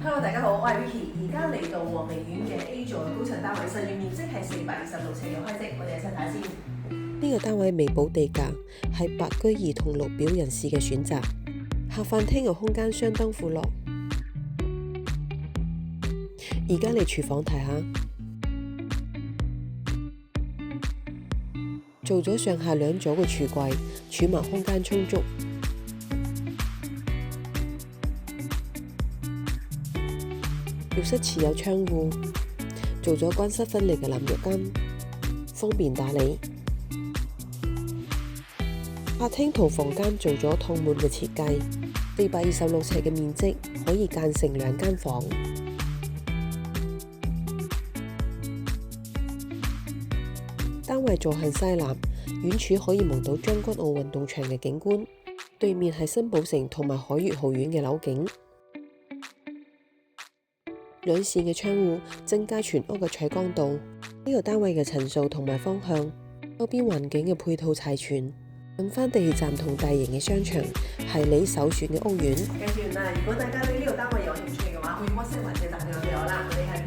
Hello，大家好，我係 Vicky，而家嚟到黃明苑嘅 A 座高層單位，實用面積係426尺嘅開積，我哋一齊睇下先。呢個單位未補地價，係白居二同綠表人士嘅選擇。客飯廳嘅空間相當闊落。而家嚟廚房睇下，做咗上下兩組嘅櫥櫃，儲物空間充足。浴室設有窗戶，做咗乾濕分離嘅淋浴間，方便打理。客廳同房間做咗趟滿嘅設計，426尺嘅面積可以間成2間房。單位坐向西南，遠處可以望到將軍澳運動場嘅景觀，對面係新寶城同埋海悅豪苑嘅樓景。兩扇嘅窗戶增加全屋嘅採光度。呢個單位嘅層數同埋方向，周邊環境嘅配套齊全。近返地鐵站同大型嘅商場，係你首選嘅屋苑。跟住嗱，如果大家對呢個單位有興趣嘅話，可以 WhatsApp 或者打電話俾我啦，我哋係